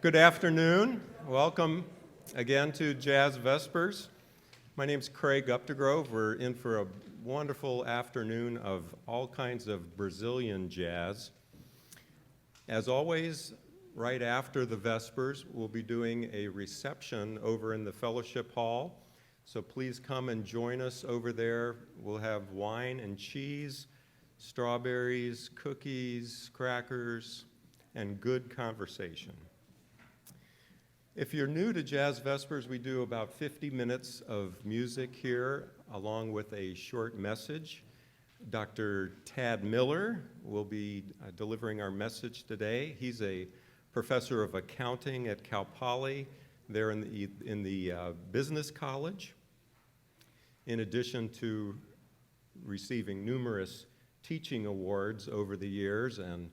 Good afternoon. Welcome again to Jazz Vespers. My name's Craig Updegrove. We're in for a wonderful afternoon of all kinds of Brazilian jazz. As always, right after the Vespers, we'll be doing a reception over in the Fellowship Hall. So please come and join us over there. We'll have wine and cheese, strawberries, cookies, crackers, and good conversation. If you're new to Jazz Vespers, we do about 50 minutes of music here, along with a short message. Dr. Tad Miller will be delivering our message today. He's a professor of accounting at Cal Poly, there in the business college. In addition to receiving numerous teaching awards over the years and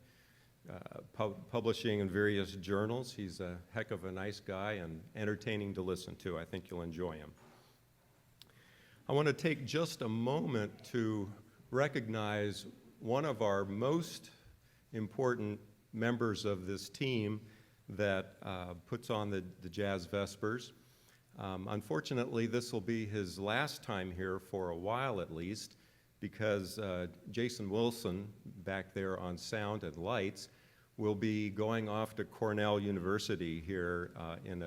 publishing in various journals. He's a heck of a nice guy and entertaining to listen to. I think you'll enjoy him. I want to take just a moment to recognize one of our most important members of this team that puts on the Jazz Vespers. Unfortunately, this will be his last time here for a while at least, because Jason Wilson, back there on sound and lights, will be going off to Cornell University here in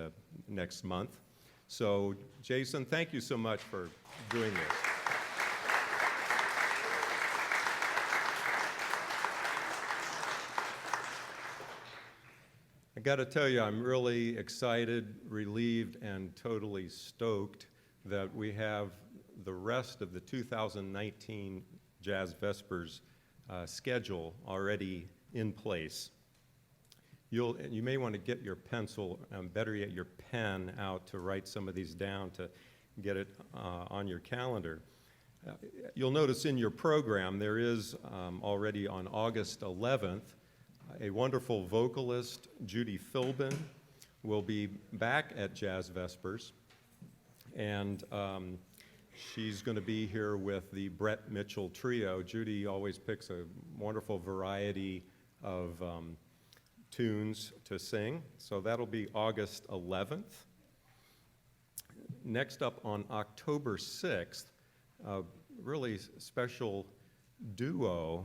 next month. So, Jason, thank you so much for doing this. I got to tell you, I'm really excited, relieved, and totally stoked that we have the rest of the 2019 Jazz Vespers schedule already in place. You may want to get your pencil, better yet your pen out to write some of these down to get it on your calendar. You'll notice in your program there is already on August 11th, a wonderful vocalist, Judy Philbin, will be back at Jazz Vespers. And she's going to be here with the Brett Mitchell Trio. Judy always picks a wonderful variety of tunes to sing. So that'll be August 11th. Next up on October 6th, a really special duo.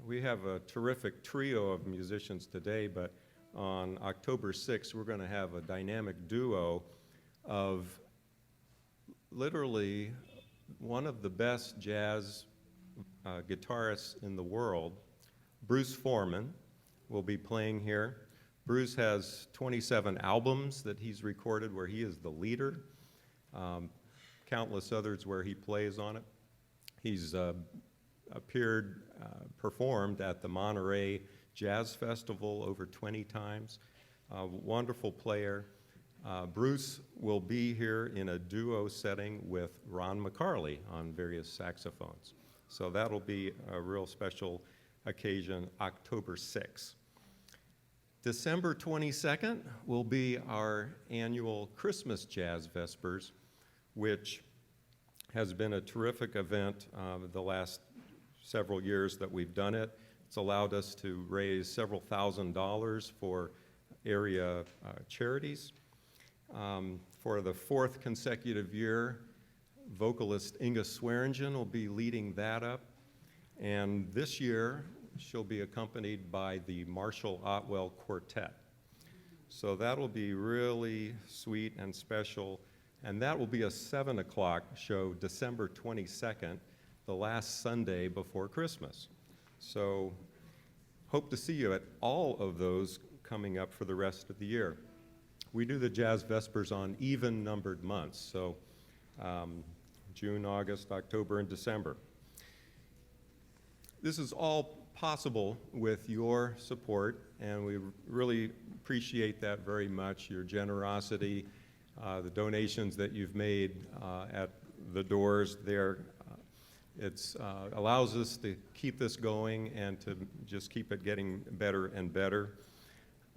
We have a terrific trio of musicians today, but on October 6th, we're going to have a dynamic duo of literally one of the best jazz guitarists in the world. Bruce Foreman will be playing here. Bruce has 27 albums that he's recorded where he is the leader, countless others where he plays on it. He's performed at the Monterey Jazz Festival over 20 times. Wonderful player. Bruce will be here in a duo setting with Ron McCarley on various saxophones. So that'll be a real special occasion, October 6th. December 22nd will be our annual Christmas Jazz Vespers, which has been a terrific event the last several years that we've done it. It's allowed us to raise several $1,000s for area charities. For the fourth consecutive year, vocalist Inga Swearingen will be leading that up. And this year, she'll be accompanied by the Marshall Otwell Quartet. So that'll be really sweet and special. And that will be a 7 o'clock show, December 22nd, the last Sunday before Christmas. So hope to see you at all of those coming up for the rest of the year. We do the Jazz Vespers on even-numbered months, so June, August, October, and December. This is all possible with your support, and we really appreciate that very much, your generosity, the donations that you've made at the doors there. It allows us to keep this going and to just keep it getting better and better.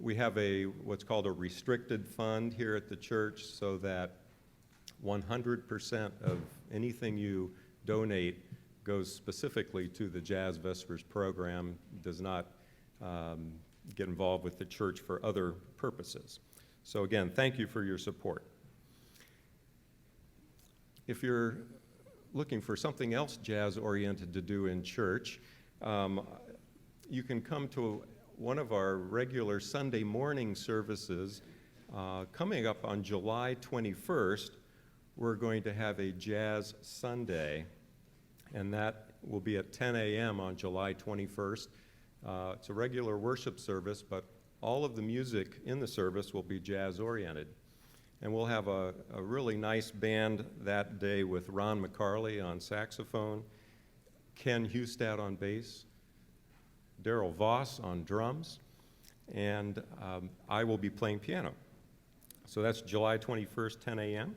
We have what's called a restricted fund here at the church, so that 100% of anything you donate goes specifically to the Jazz Vespers program, does not get involved with the church for other purposes. So again, thank you for your support. If you're looking for something else jazz-oriented to do in church, you can come to one of our regular Sunday morning services. Coming up on July 21st, we're going to have a Jazz Sunday, and that will be at 10 a.m. on July 21st. It's a regular worship service, but all of the music in the service will be jazz-oriented. And we'll have a really nice band that day with Ron McCarley on saxophone, Ken Hustad on bass, Daryl Voss on drums, and I will be playing piano. So that's July 21st, 10 a.m.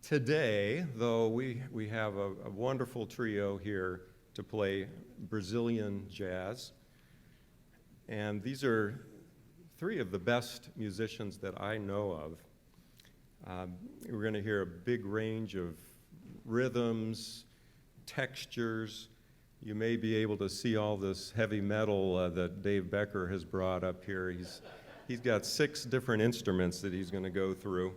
Today, though, we have a wonderful trio here to play Brazilian jazz. And these are three of the best musicians that I know of. We're going to hear a big range of rhythms, textures. You may be able to see all this heavy metal that Dave Becker has brought up here. He's got 6 different instruments that he's going to go through.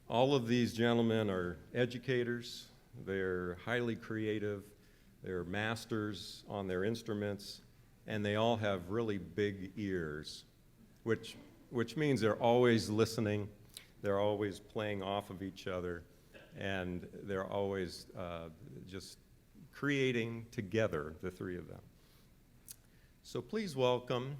All of these gentlemen are educators. They're highly creative. They're masters on their instruments, and they all have really big ears, which means they're always listening. They're always playing off of each other, and they're always just creating together, the three of them. So please welcome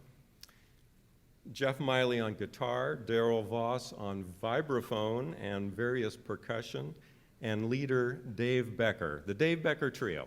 Jeff Miley on guitar, Daryl Voss on vibraphone and various percussion, and leader Dave Becker, the Dave Becker Trio.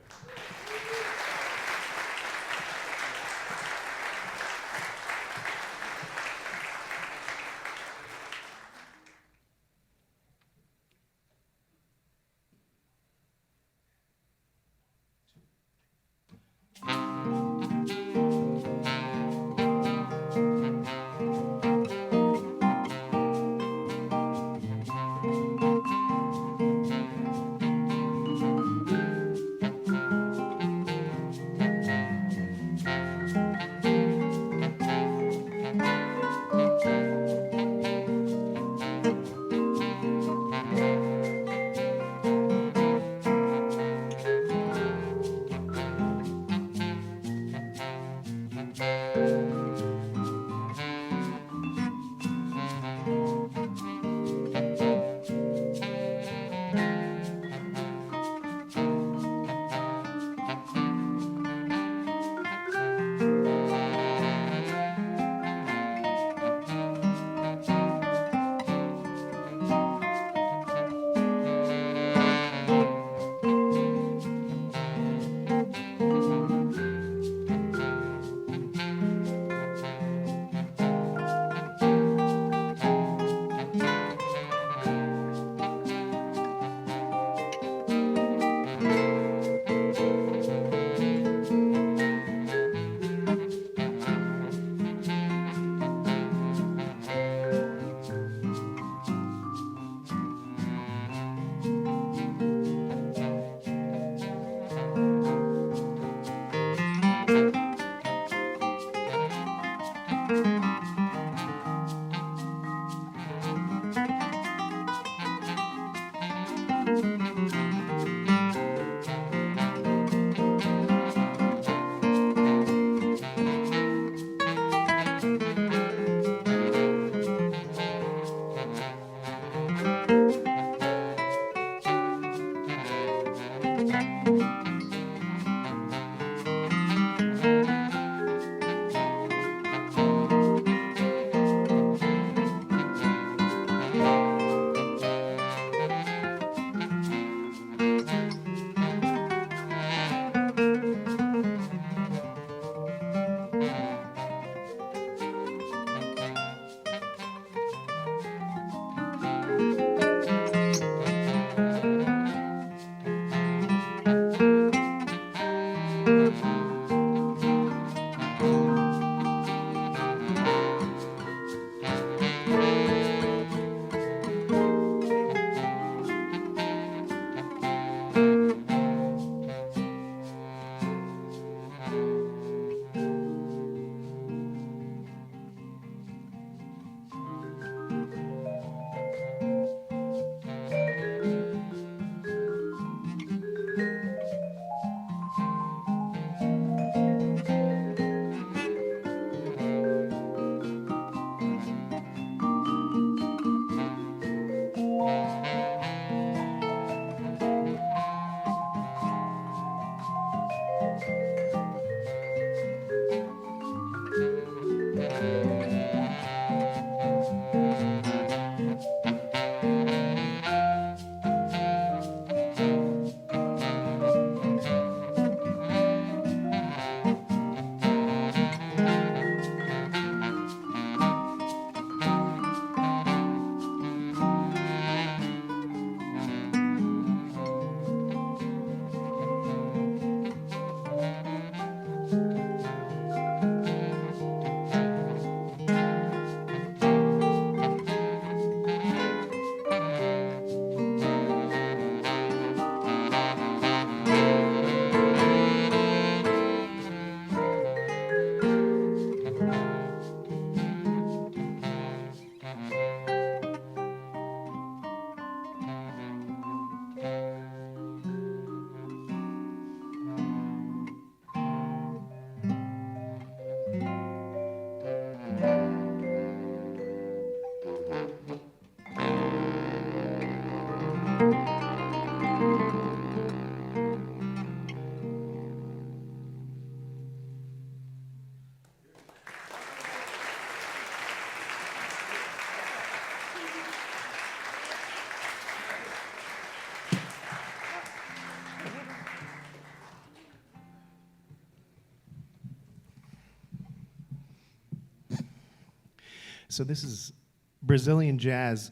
So this is Brazilian jazz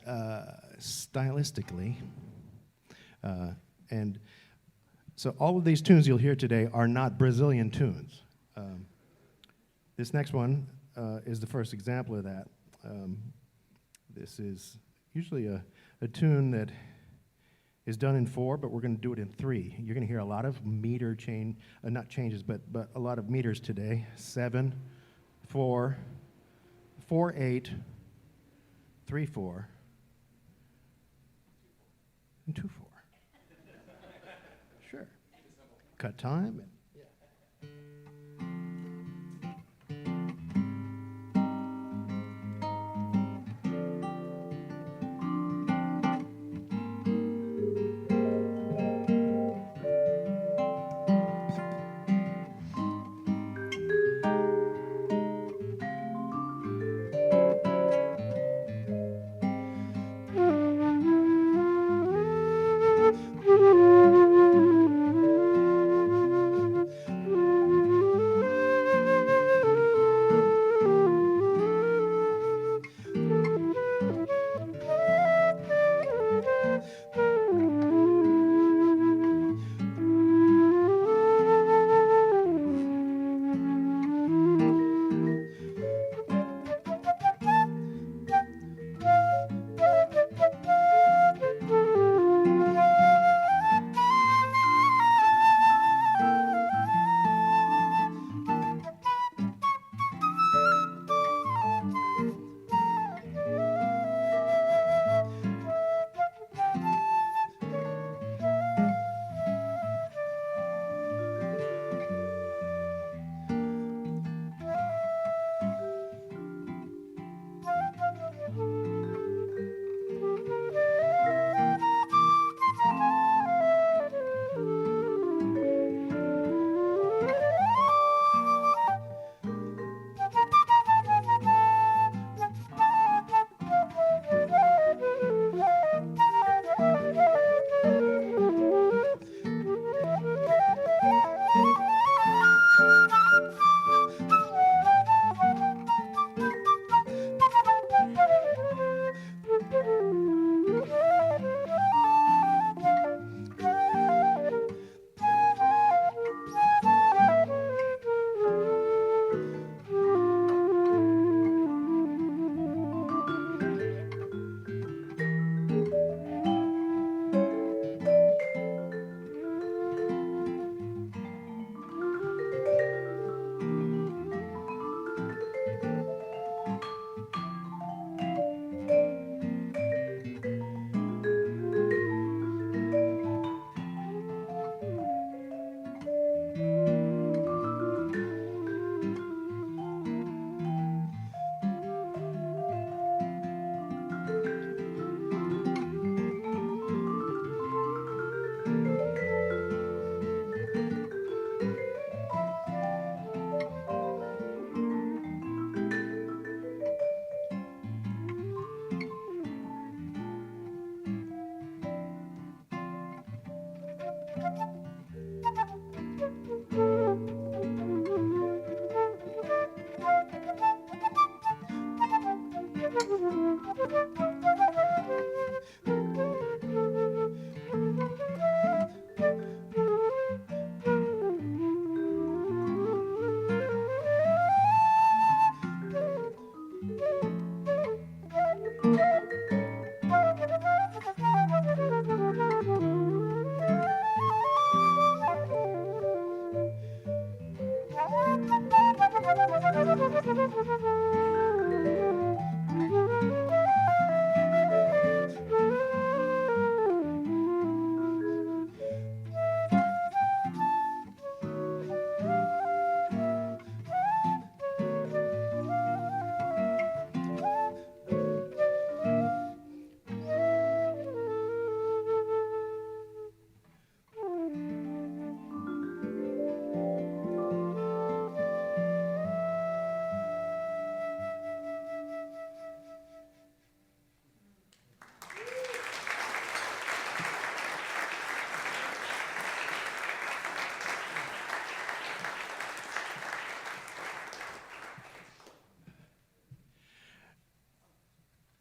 stylistically. And so all of these tunes you'll hear today are not Brazilian tunes. This next one is the first example of that. This is usually a tune that is done in 4, but we're going to do it in 3. You're going to hear a lot of meter change, not changes, but a lot of meters today. 7, 4, 4/8, 3/4, and 2/4. Sure. Cut time.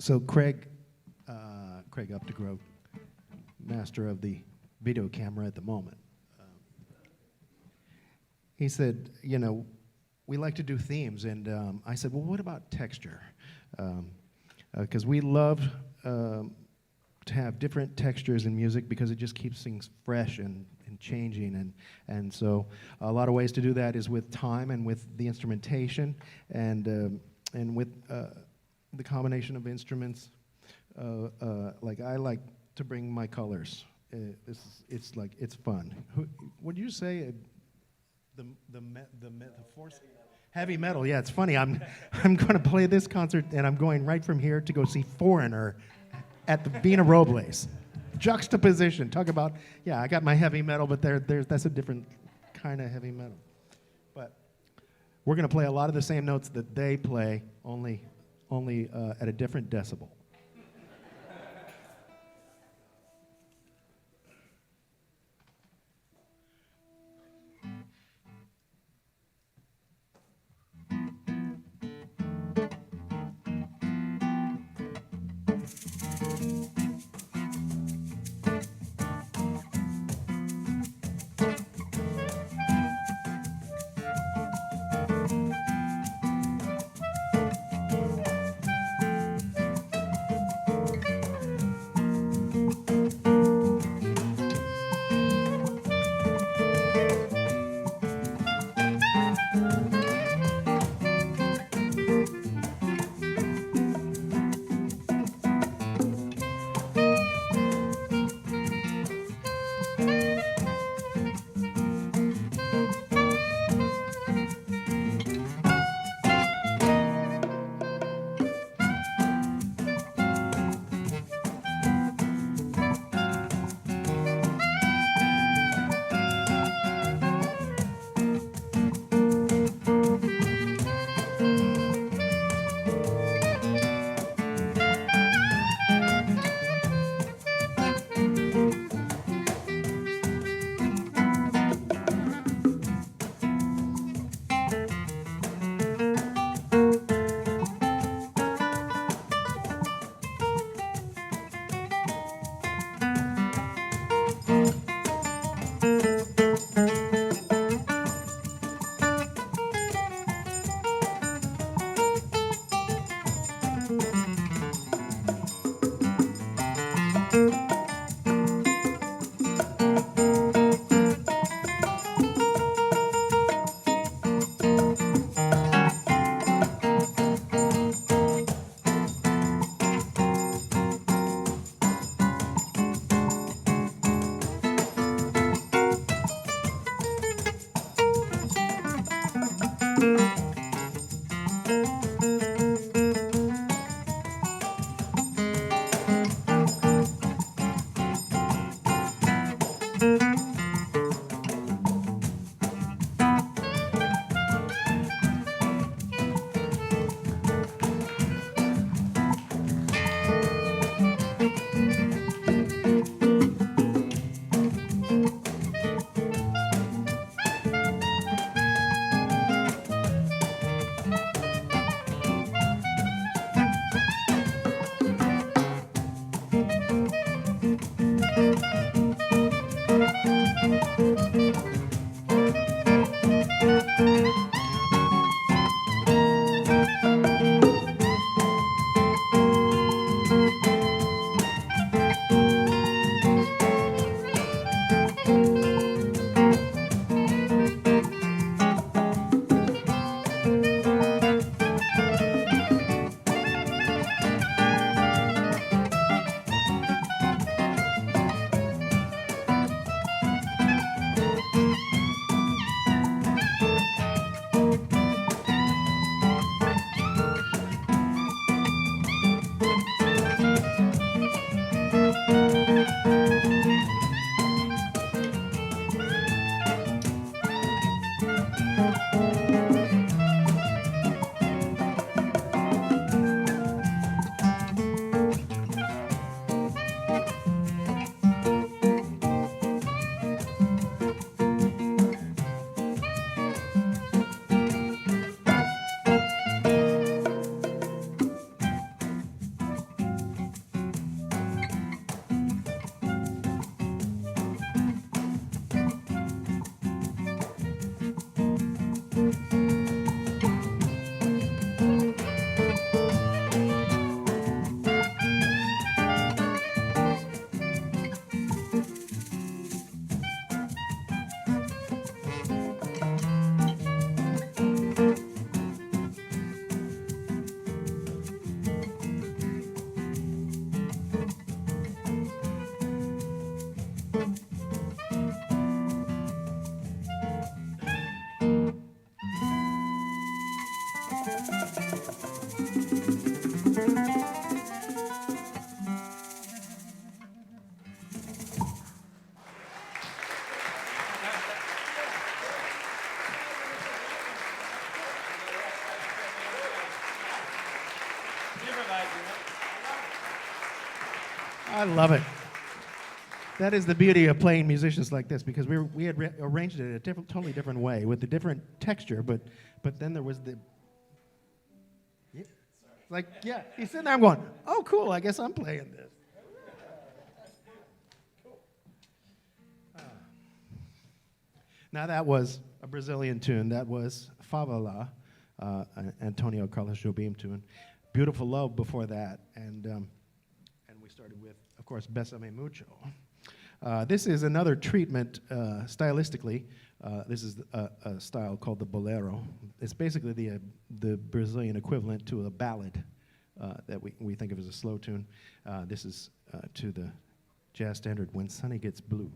So Craig Updegrove, master of the video camera at the moment, he said, we like to do themes, and I said, well, what about texture? Because we love to have different textures in music because it just keeps things fresh and changing, and so a lot of ways to do that is with time and with the instrumentation and with the combination of instruments. Like I like to bring my colors. It's fun. Would you say the force? Heavy metal. Yeah, it's funny. I'm going to play this concert, and I'm going right from here to go see Foreigner at the Vina Robles. Juxtaposition. Talk about, I got my heavy metal, but that's a different kind of heavy metal. But we're going to play a lot of the same notes that they play, only at a different decibel. I love it. That is the beauty of playing musicians like this, because we had arranged it a totally different way with a different texture, but then there was the... Yeah. Like, yeah, he's sitting there, I'm going, oh, cool, I guess I'm playing this. Now that was a Brazilian tune. That was Favela, Antonio Carlos Jobim tune. Beautiful Love before that, and we started with, of course, Bésame Mucho. This is another treatment stylistically. This is a style called the bolero. It's basically the Brazilian equivalent to a ballad that we think of as a slow tune. This is to the jazz standard, When Sunny Gets Blue.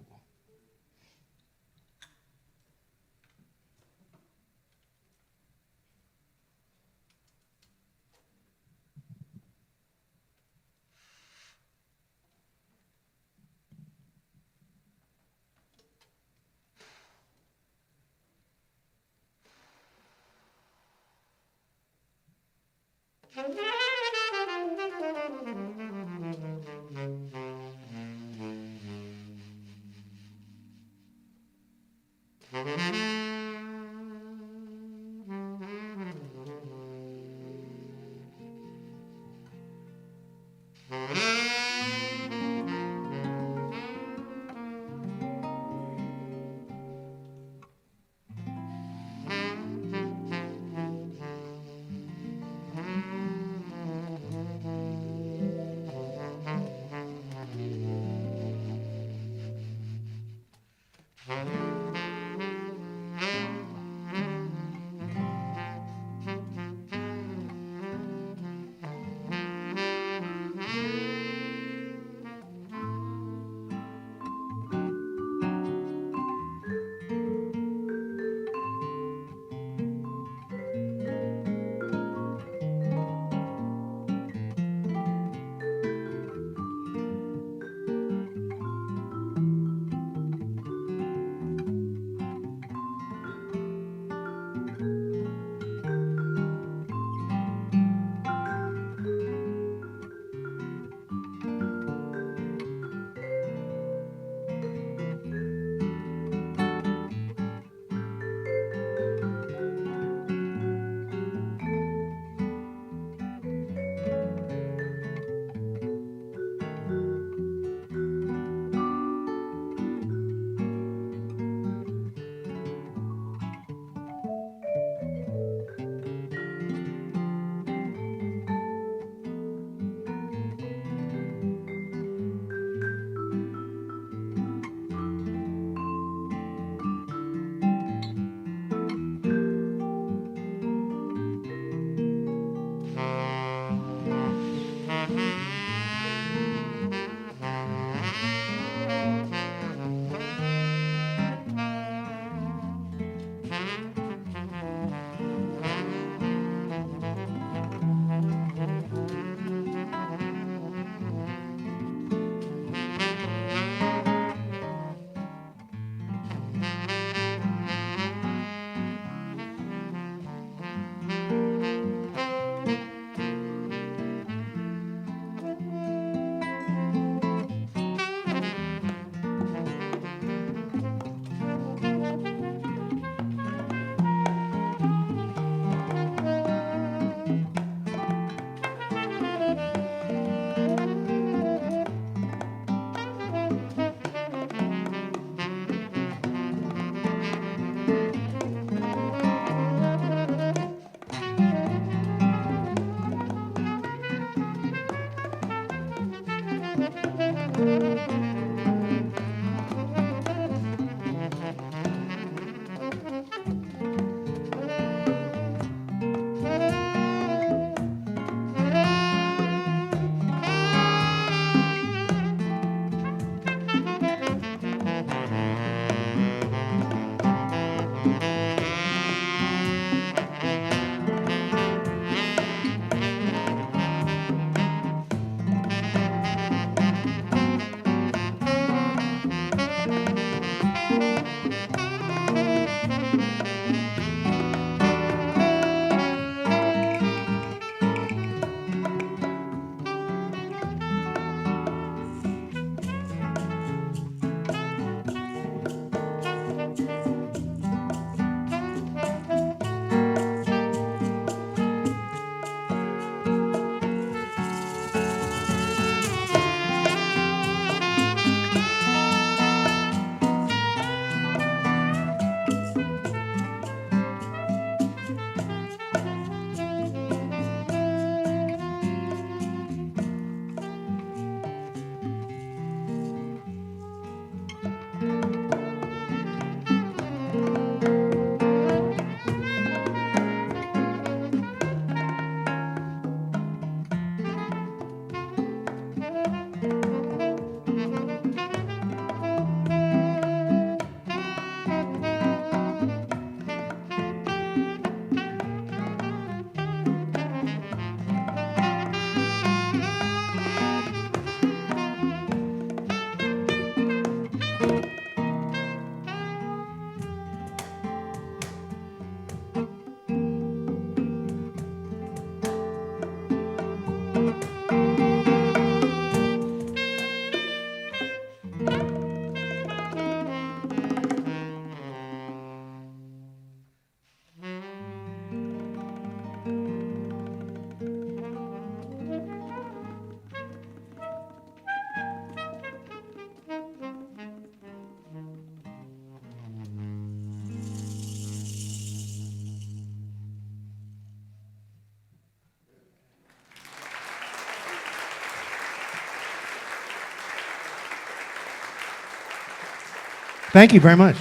Thank you very much.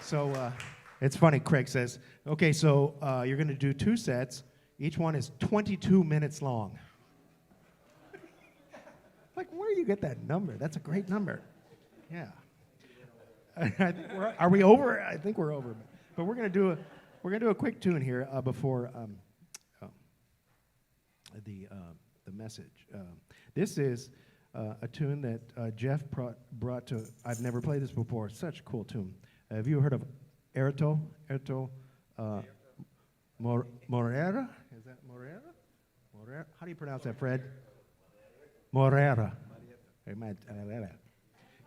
So it's funny, Craig says, okay, so you're going to do 2 sets. Each one is 22 minutes long. Like, where do you get that number? That's a great number. Yeah. I think are we over? I think we're over. But we're going to do a quick tune here before the message. This is a tune that Jeff brought to. I've never played this before. Such a cool tune. Have you heard of Erto Morera? Is that Morera? Morera? How do you pronounce that, Fred? Morera.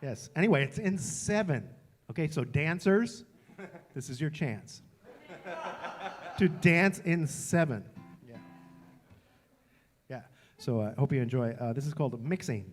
Yes. Anyway, it's in 7. Okay, so dancers, this is your chance to dance in 7. Yeah. Yeah. So I hope you enjoy. This is called mixing.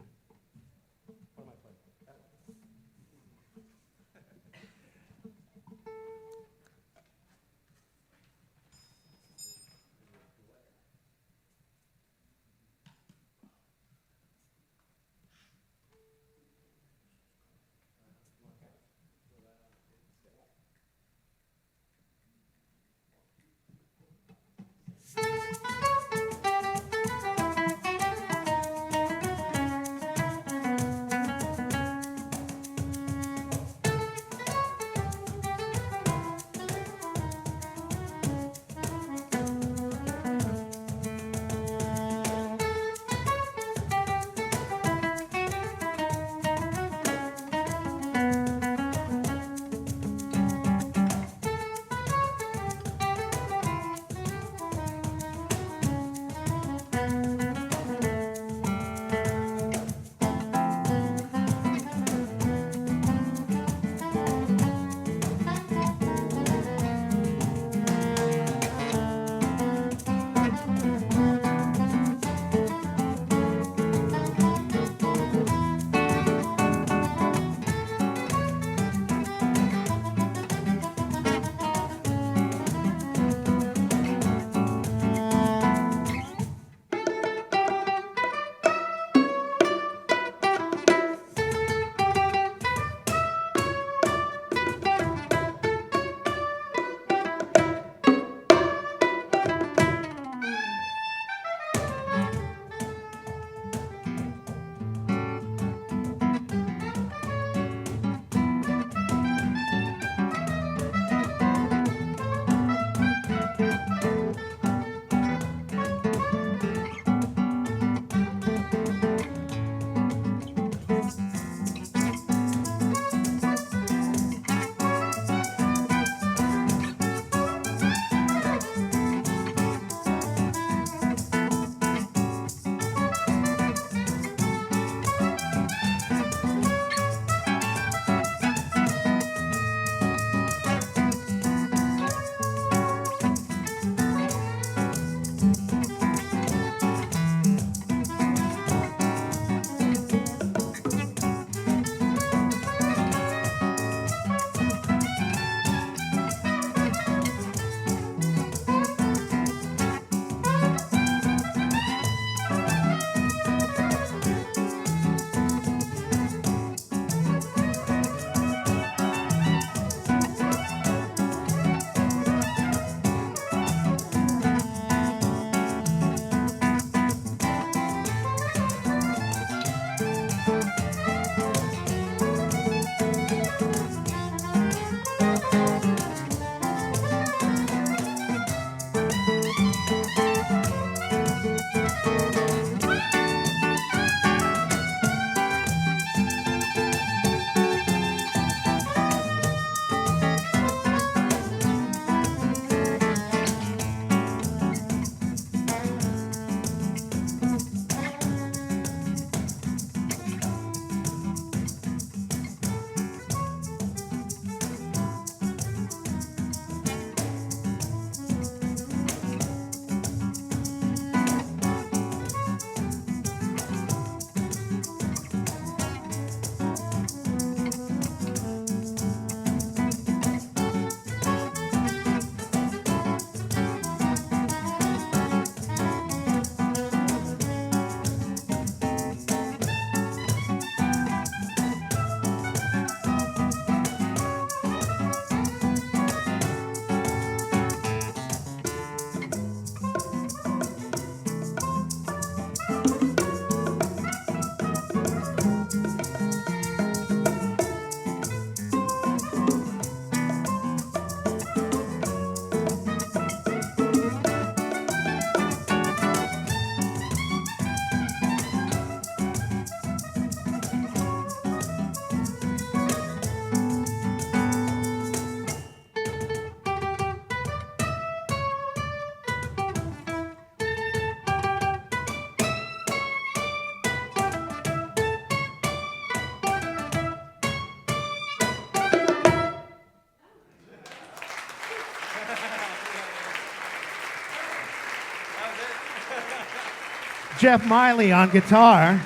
Jeff Miley on guitar,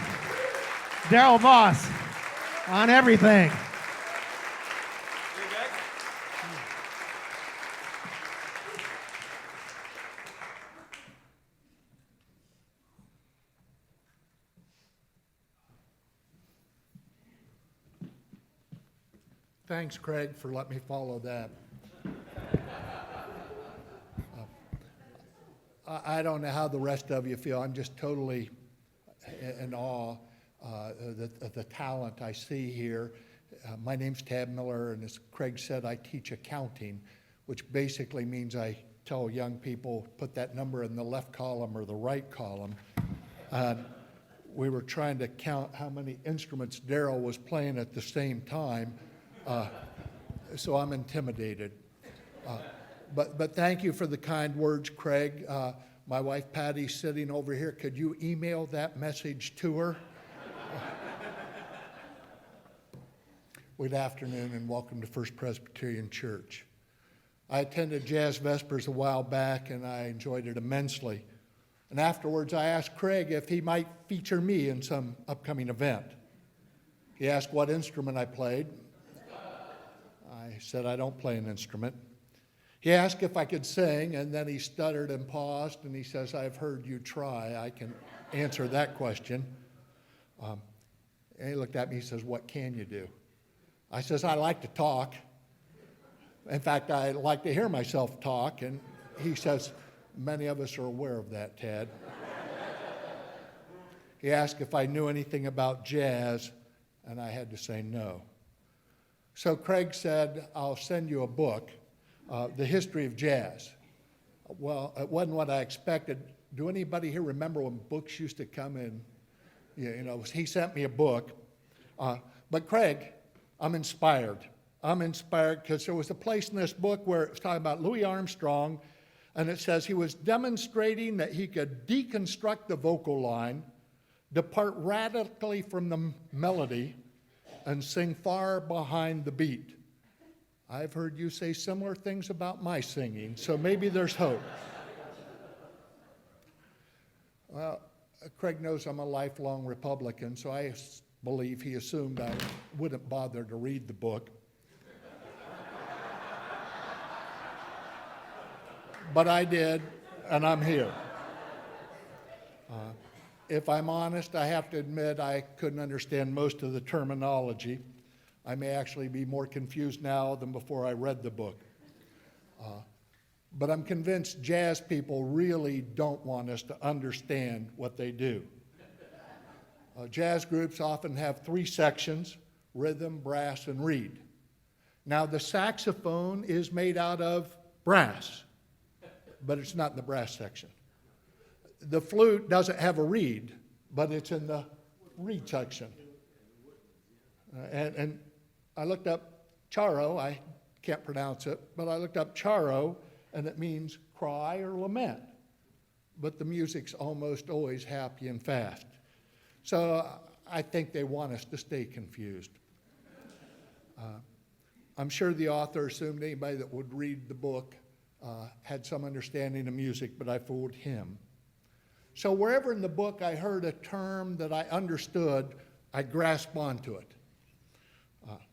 Daryl Voss on everything. Thanks, Craig, for letting me follow that. I don't know how the rest of you feel. I'm just totally in awe of the talent I see here. My name's Tab Miller, and as Craig said, I teach accounting, which basically means I tell young people, put that number in the left column or the right column. We were trying to count how many instruments Daryl was playing at the same time. So I'm intimidated. But thank you for the kind words, Craig. My wife Patty's sitting over here. Could you email that message to her? Good afternoon and welcome to First Presbyterian Church. I attended Jazz Vespers a while back and I enjoyed it immensely. And afterwards I asked Craig if he might feature me in some upcoming event. He asked what instrument I played. I said I don't play an instrument. He asked if I could sing, and then he stuttered and paused, and he says, I've heard you try. I can answer that question. And he looked at me, he says, what can you do? I says, I like to talk. In fact, I like to hear myself talk, and he says, many of us are aware of that, Ted. He asked if I knew anything about jazz, and I had to say no. So Craig said, I'll send you a book, The History of Jazz. Well, it wasn't what I expected. Do anybody here remember when books used to come in? You know, he sent me a book. But Craig, I'm inspired. I'm inspired because there was a place in this book where it was talking about Louis Armstrong, and it says he was demonstrating that he could deconstruct the vocal line, depart radically from the melody, and sing far behind the beat. I've heard you say similar things about my singing, so maybe there's hope. Well, Craig knows I'm a lifelong Republican, so I believe he assumed I wouldn't bother to read the book. But I did, and I'm here. If I'm honest, I have to admit I couldn't understand most of the terminology. I may actually be more confused now than before I read the book. But I'm convinced jazz people really don't want us to understand what they do. Jazz groups often have three sections: rhythm, brass, and reed. Now, the saxophone is made out of brass, but it's not in the brass section. The flute doesn't have a reed, but it's in the reed section. And I looked up charo, I can't pronounce it, but I looked up charo, and it means cry or lament. But the music's almost always happy and fast. So I think they want us to stay confused. I'm sure the author assumed anybody that would read the book had some understanding of music, but I fooled him. So wherever in the book I heard a term that I understood, I grasped onto it,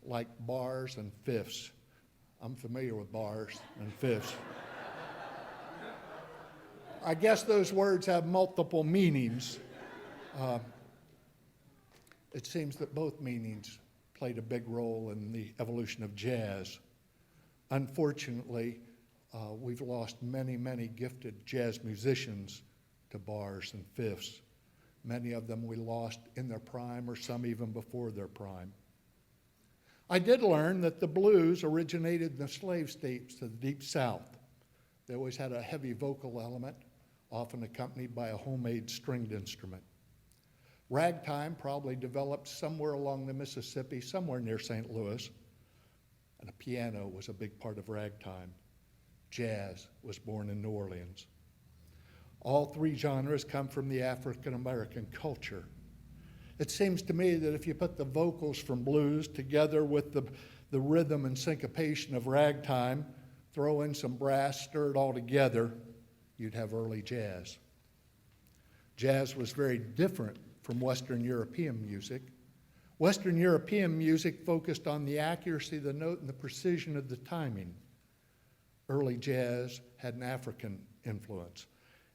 like bars and fifths. I'm familiar with bars and fifths. I guess those words have multiple meanings. It seems that both meanings played a big role in the evolution of jazz. Unfortunately, we've lost many, many gifted jazz musicians to bars and fifths. Many of them we lost in their prime, or some even before their prime. I did learn that the blues originated in the slave states to the Deep South. They always had a heavy vocal element, often accompanied by a homemade stringed instrument. Ragtime probably developed somewhere along the Mississippi, somewhere near St. Louis, and a piano was a big part of ragtime. Jazz was born in New Orleans. All three genres come from the African American culture. It seems to me that if you put the vocals from blues together with the rhythm and syncopation of ragtime, throw in some brass, stir it all together, you'd have early jazz. Jazz was very different from Western European music. Western European music focused on the accuracy of the note and the precision of the timing. Early jazz had an African influence,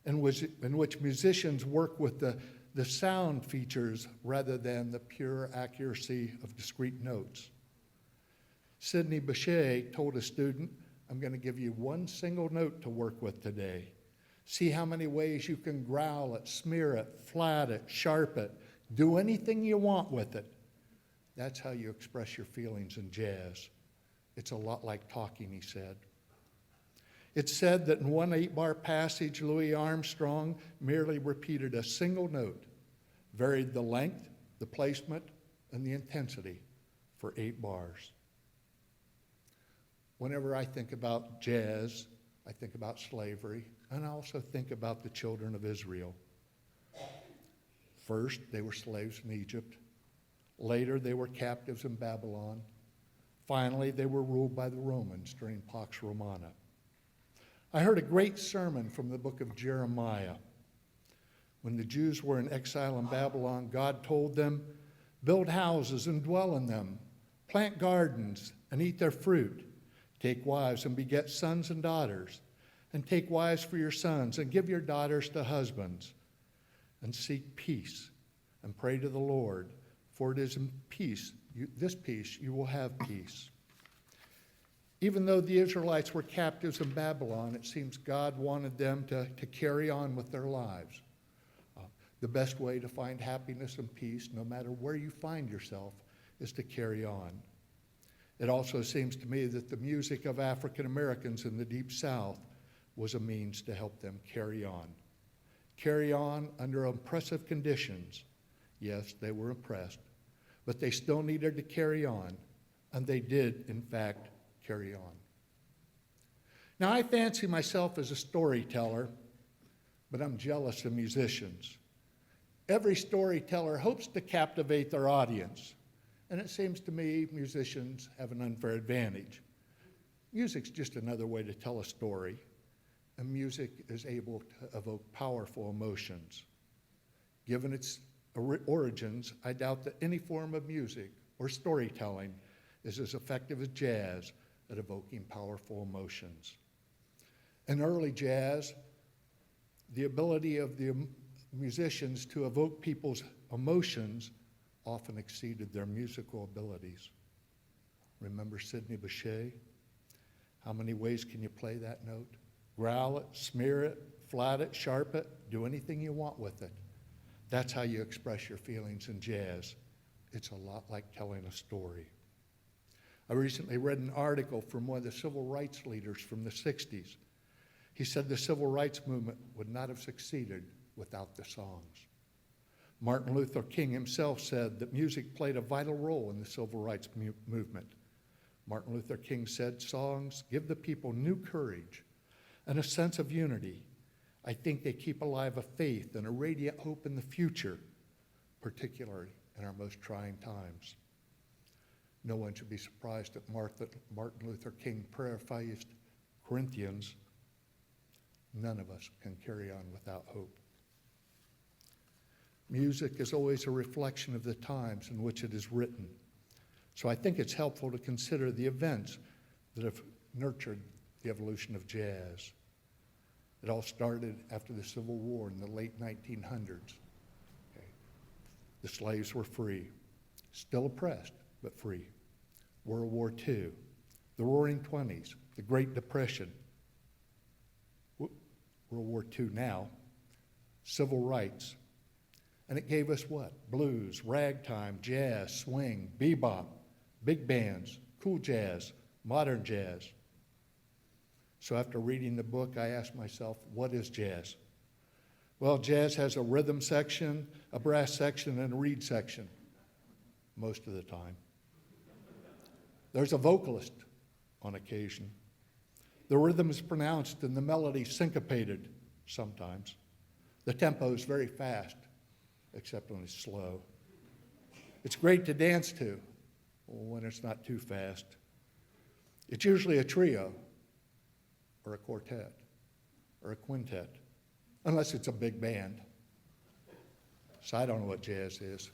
in which musicians work with the sound features rather than the pure accuracy of discrete notes. Sidney Bechet told a student, "I'm going to give you one single note to work with today. See how many ways you can growl it, smear it, flat it, sharp it, do anything you want with it." That's how you express your feelings in jazz. It's a lot like talking, he said. It's said that in one 8-bar passage, Louis Armstrong merely repeated a single note, varied the length, the placement, and the intensity for 8 bars. Whenever I think about jazz, I think about slavery, and I also think about the children of Israel. First, they were slaves in Egypt. Later, they were captives in Babylon. Finally, they were ruled by the Romans during Pax Romana. I heard a great sermon from the book of Jeremiah. When the Jews were in exile in Babylon, God told them, "Build houses and dwell in them, plant gardens and eat their fruit, take wives and beget sons and daughters, and take wives for your sons and give your daughters to husbands, and seek peace and pray to the Lord, for it is in peace, this peace, you will have peace." Even though the Israelites were captives in Babylon, it seems God wanted them to carry on with their lives. The best way to find happiness and peace, no matter where you find yourself, is to carry on. It also seems to me that the music of African Americans in the Deep South was a means to help them carry on. Carry on under oppressive conditions. Yes, they were oppressed, but they still needed to carry on, and they did, in fact, carry on. Now, I fancy myself as a storyteller, but I'm jealous of musicians. Every storyteller hopes to captivate their audience, and it seems to me musicians have an unfair advantage. Music's just another way to tell a story, and music is able to evoke powerful emotions. Given its origins, I doubt that any form of music or storytelling is as effective as jazz at evoking powerful emotions. In early jazz, the ability of the musicians to evoke people's emotions often exceeded their musical abilities. Remember Sidney Bechet? How many ways can you play that note? Growl it, smear it, flat it, sharp it, do anything you want with it. That's how you express your feelings in jazz. It's a lot like telling a story. I recently read an article from one of the civil rights leaders from the 60s. He said the civil rights movement would not have succeeded without the songs. Martin Luther King himself said that music played a vital role in the civil rights movement. Martin Luther King said, "Songs give the people new courage and a sense of unity. I think they keep alive a faith and a radiant hope in the future, particularly in our most trying times." No one should be surprised that Martin Luther King paraphrased Corinthians, "None of us can carry on without hope." Music is always a reflection of the times in which it is written. So I think it's helpful to consider the events that have nurtured the evolution of jazz. It all started after the Civil War in the late 1900s. Okay. The slaves were free, still oppressed, but free. World War II, the Roaring '20s, the Great Depression, World War II now, civil rights. And it gave us what? Blues, ragtime, jazz, swing, bebop, big bands, cool jazz, modern jazz. So after reading the book, I asked myself, what is jazz? Well, jazz has a rhythm section, a brass section, and a reed section, most of the time. There's a vocalist on occasion. The rhythm is pronounced and the melody syncopated sometimes. The tempo is very fast, except when it's slow. It's great to dance to when it's not too fast. It's usually a trio or a quartet or a quintet, unless it's a big band. so I don't know what jazz is.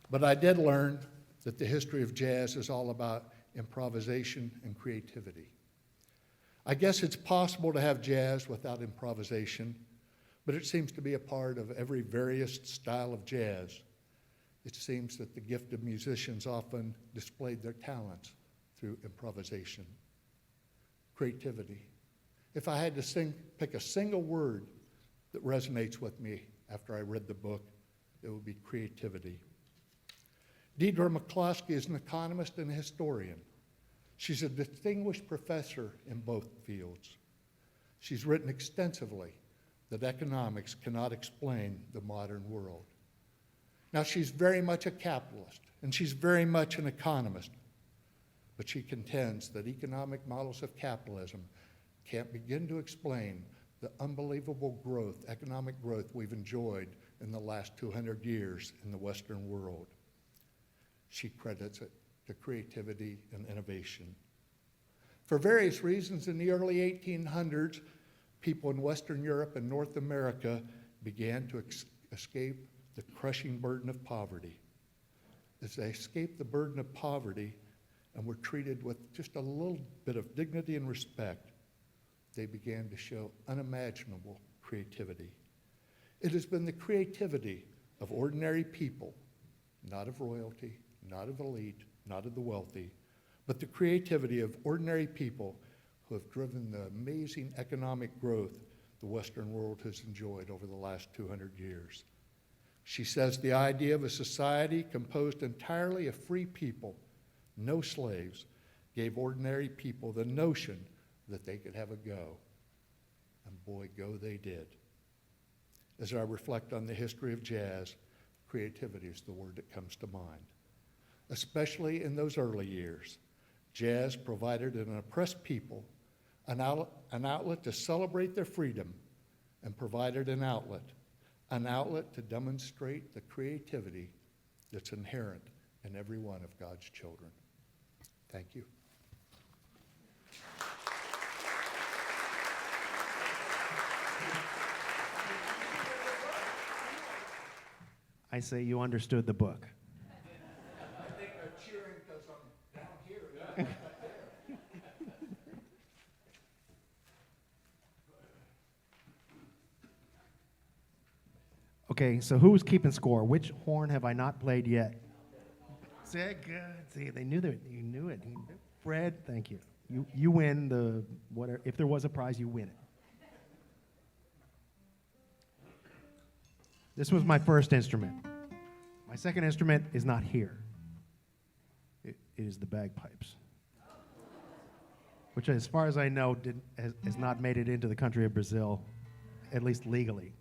But I did learn that the history of jazz is all about improvisation and creativity. I guess it's possible to have jazz without improvisation, but it seems to be a part of every various style of jazz. It seems that the gifted musicians often displayed their talents through improvisation. Creativity. If I had to pick a single word that resonates with me after I read the book, it would be creativity. Deidre McCloskey is an economist and a historian. She's a distinguished professor in both fields. She's written extensively that economics cannot explain the modern world. Now, she's very much a capitalist, and she's very much an economist, but she contends that economic models of capitalism can't begin to explain the unbelievable growth, economic growth we've enjoyed in the last 200 years in the Western world. She credits it to creativity and innovation. For various reasons, in the early 1800s, people in Western Europe and North America began to escape the crushing burden of poverty. As they escaped the burden of poverty and were treated with just a little bit of dignity and respect, they began to show unimaginable creativity. It has been the creativity of ordinary people, not of royalty, not of elite, not of the wealthy, but the creativity of ordinary people who have driven the amazing economic growth the Western world has enjoyed over the last 200 years. She says the idea of a society composed entirely of free people, no slaves, gave ordinary people the notion that they could have a go. And boy, go they did. As I reflect on the history of jazz, creativity is the word that comes to mind. Especially in those early years, jazz provided an oppressed people an outlet to celebrate their freedom, and provided an outlet to demonstrate the creativity that's inherent in every one of God's children. Thank you. I say you understood the book. I think they're cheering because I'm down here. Okay, so who's keeping score? Which horn have I not played yet? See, good. See, they knew that. You knew it. Fred, thank you. You win the whatever. If there was a prize, you win it. This was my first instrument. My second instrument is not here. It is the bagpipes, which, as far as I know, has not made it into the country of Brazil, at least legally.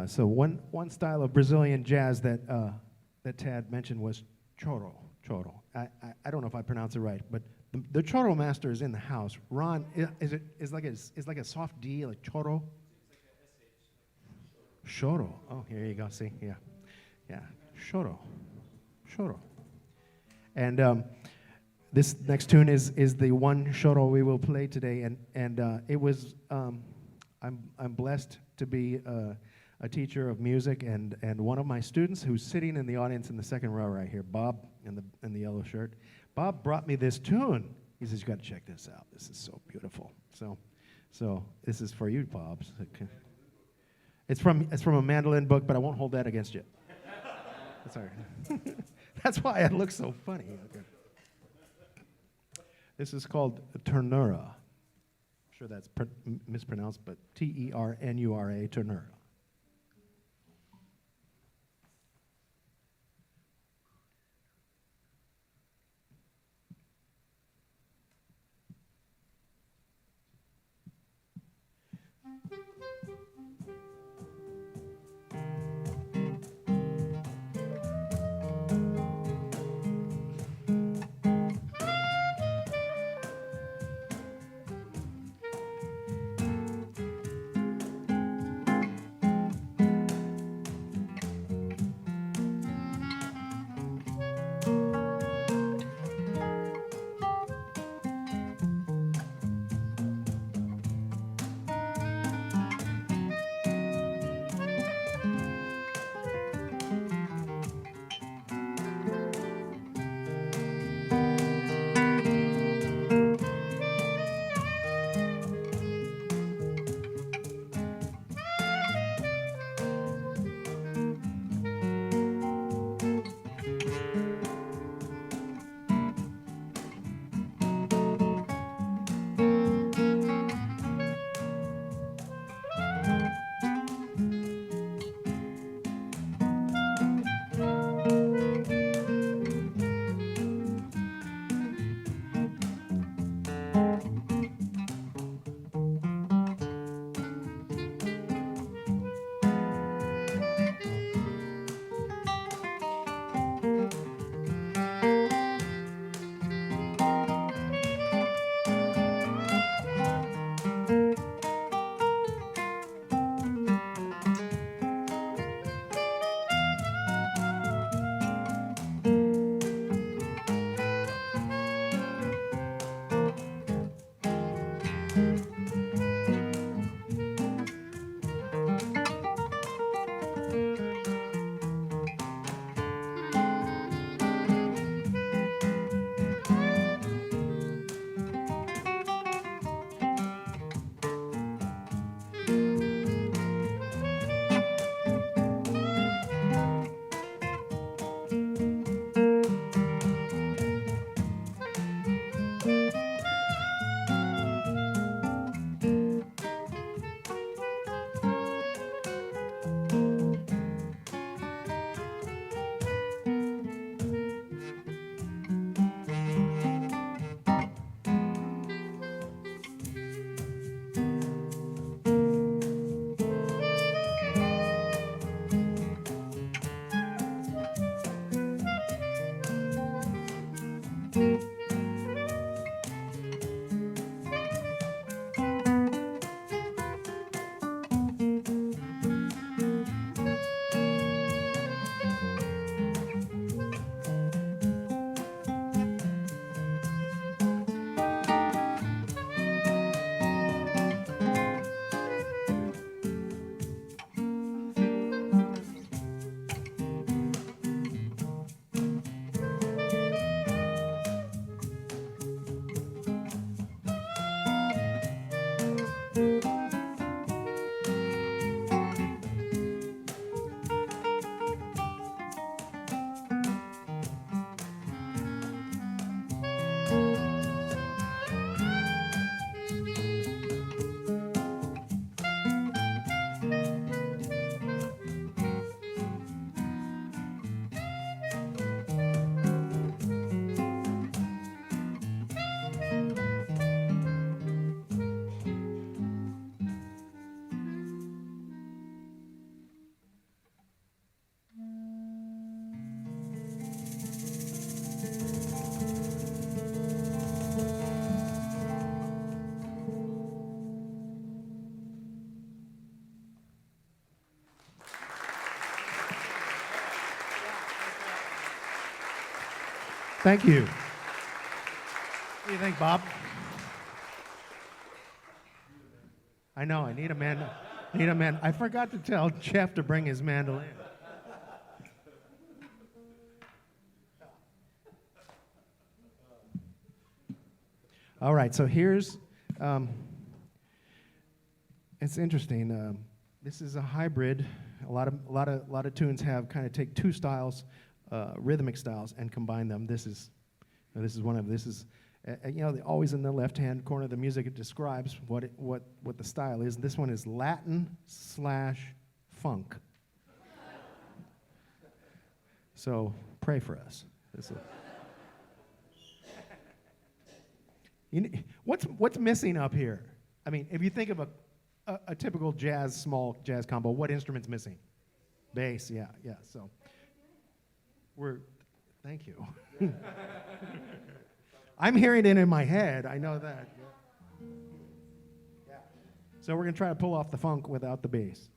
So one style of Brazilian jazz that that Tad mentioned was choro. Choro. I don't know if I pronounce it right, but the choro master is in the house. Ron, is like a soft D, like choro. Choro. Oh, here you go. See, yeah. Choro. And this next tune is the one choro we will play today, and it was. I'm blessed to be a teacher of music, and one of my students who's sitting in the audience in the second row right here, Bob in the yellow shirt. Bob brought me this tune. He says, "You got to check this out. This is so beautiful." So this is for you, Bob. It's from a mandolin book, but I won't hold that against you. That's all right. That's why it looks so funny. Okay. This is called ternura. I'm sure that's mispronounced, but Ternura, ternura. Thank you. What do you think, Bob? I know, I need a man. I forgot to tell Jeff to bring his mandolin. All right, so here's, it's interesting. This is a hybrid. A lot of tunes have kind of take two styles, rhythmic styles, and combine them. This is one of always in the left-hand corner of the music. It describes what the style is. This one is Latin/funk. So pray for us. What's missing up here? I mean, if you think of a typical small jazz combo, what instrument's missing? Bass, yeah. So thank you. I'm hearing it in my head. I know that. Yeah. So we're going to try to pull off the funk without the bass.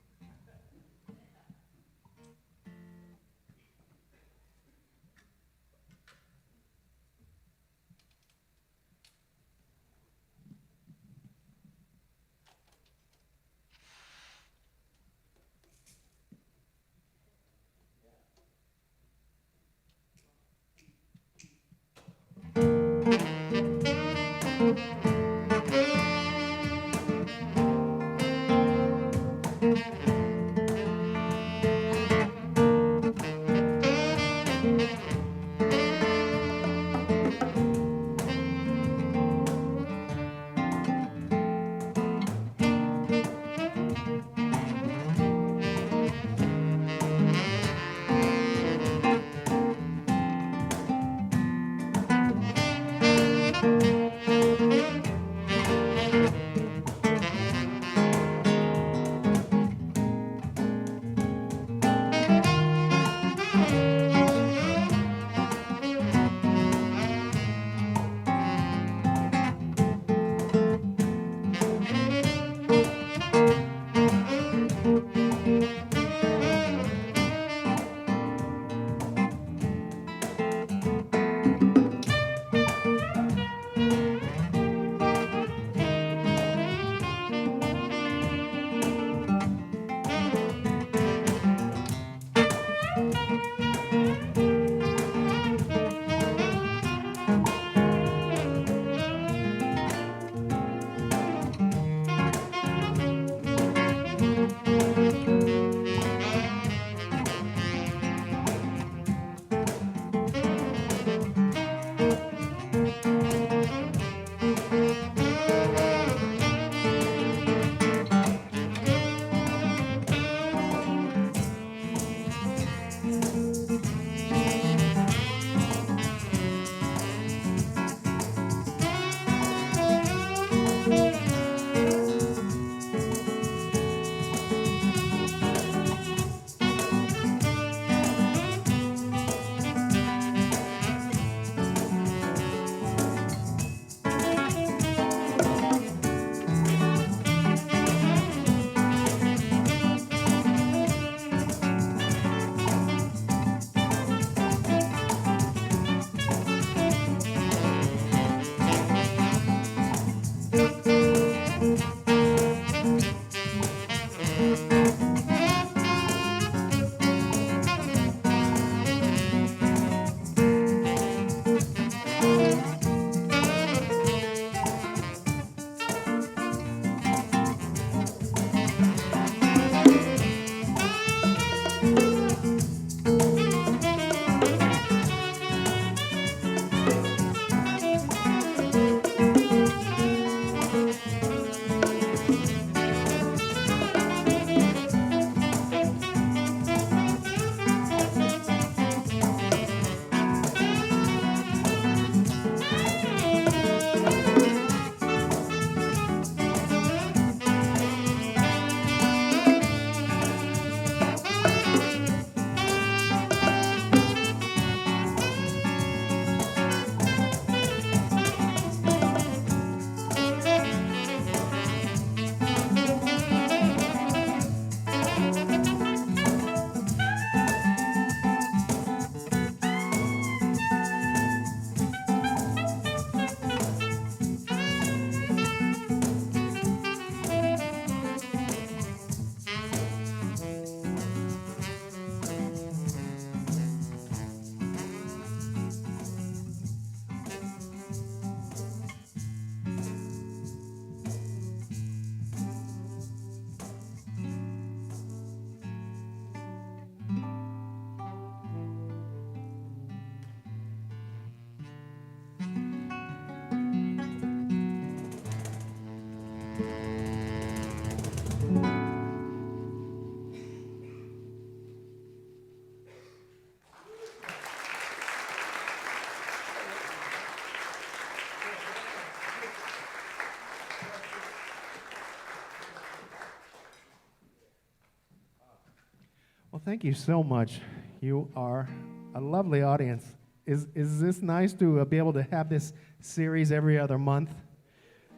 Well, thank you so much. You are a lovely audience. Is this nice to be able to have this series every other month,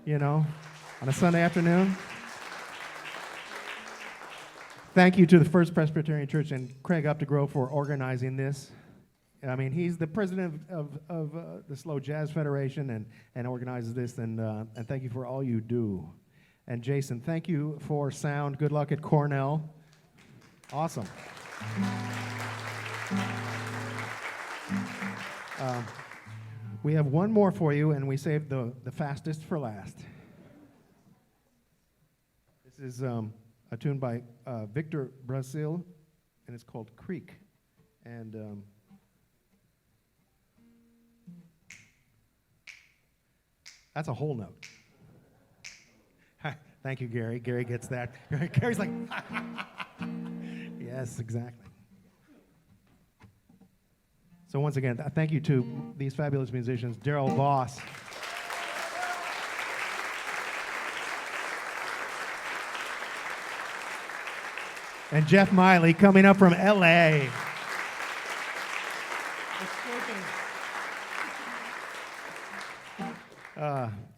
on a Sunday afternoon? Thank you to the First Presbyterian Church and Craig Updegrove for organizing this. I mean, he's the president of the Slow Jazz Federation and organizes this, and thank you for all you do. And Jason, thank you for sound. Good luck at Cornell. Awesome. We have one more for you, and we saved the fastest for last. This is a tune by Victor Brasil, and it's called Creek. And that's a whole note. Thank you, Gary. Gary gets that. Gary's like, yes, exactly. So once again, thank you to these fabulous musicians, Daryl Voss. And Jeff Miley coming up from L.A.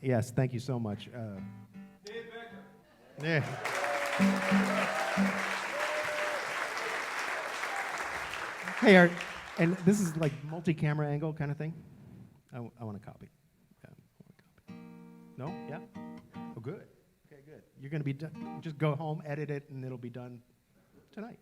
Yes, thank you so much. Dave Becker. Yeah. Hey, Art, and this is like multi-camera angle kind of thing. I want to copy. Yeah, I want to copy. No? Yeah? Oh, good. Okay, good. You're going to be done. Just go home, edit it, and it'll be done tonight.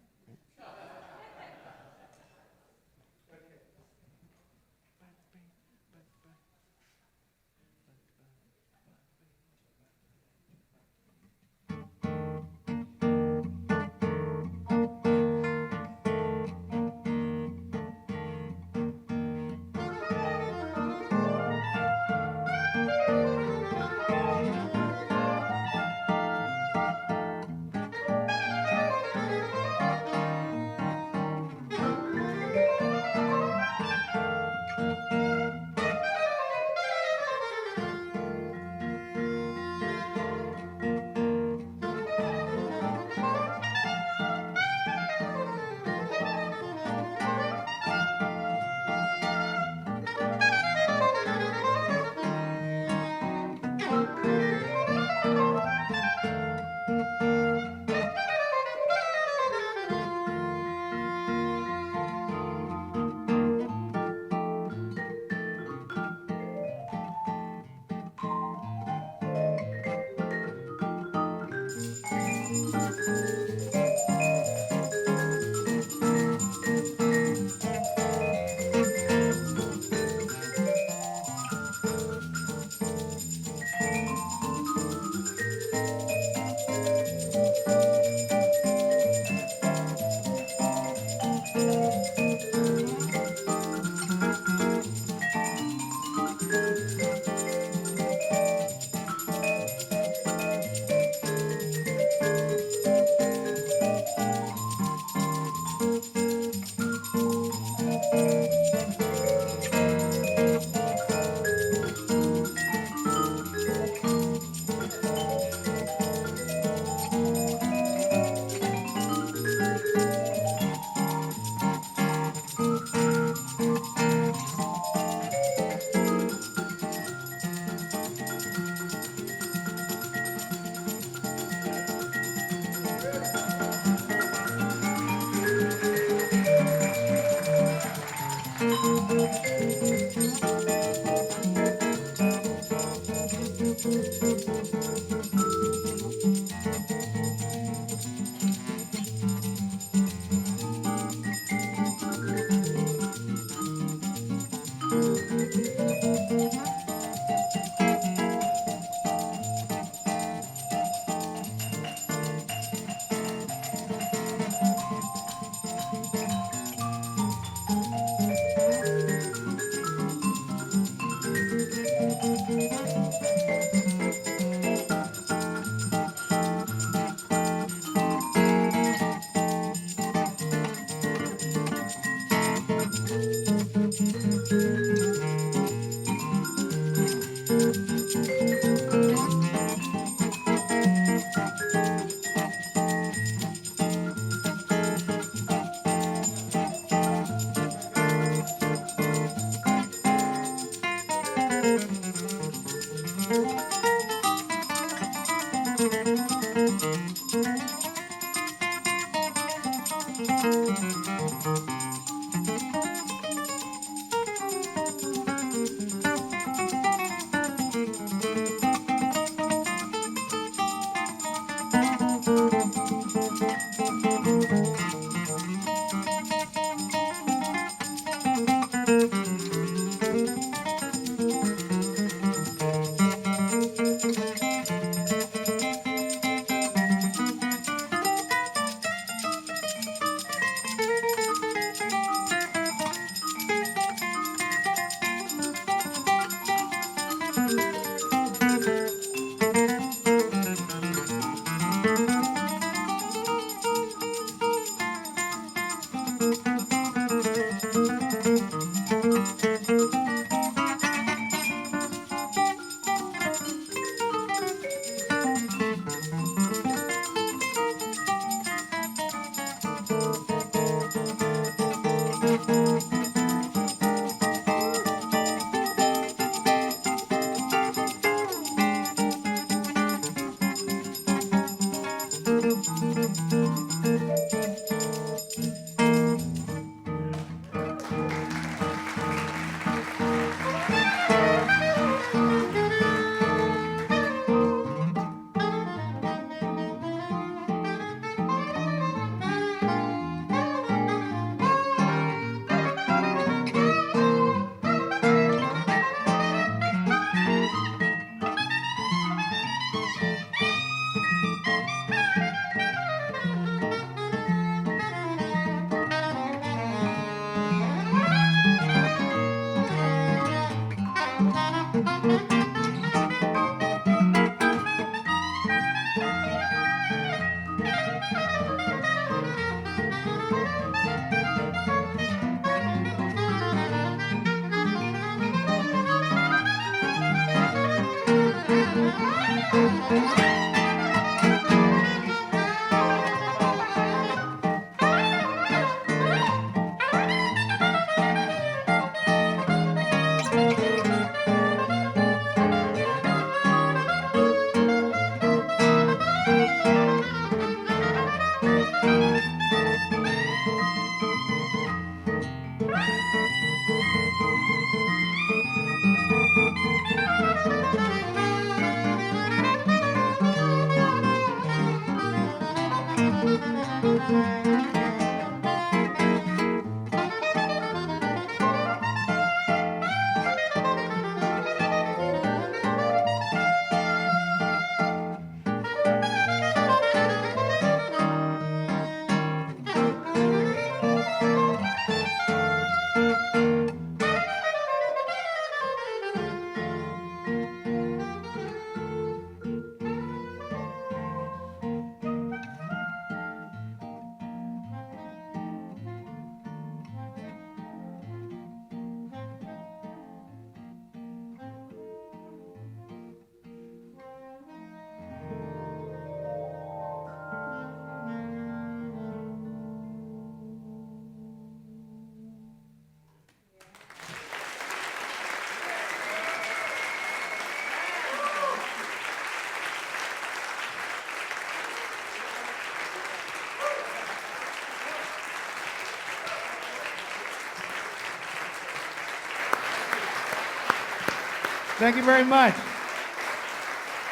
Thank you very much.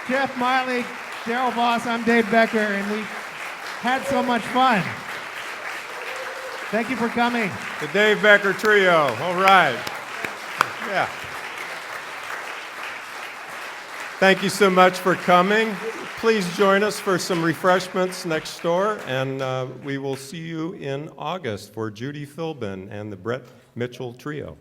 Jeff Miley, Cheryl Voss, I'm Dave Becker, and we had so much fun. Thank you for coming. The Dave Becker Trio. All right. Yeah. Thank you so much for coming. Please join us for some refreshments next door, and we will see you in August for Judy Philbin and the Brett Mitchell Trio.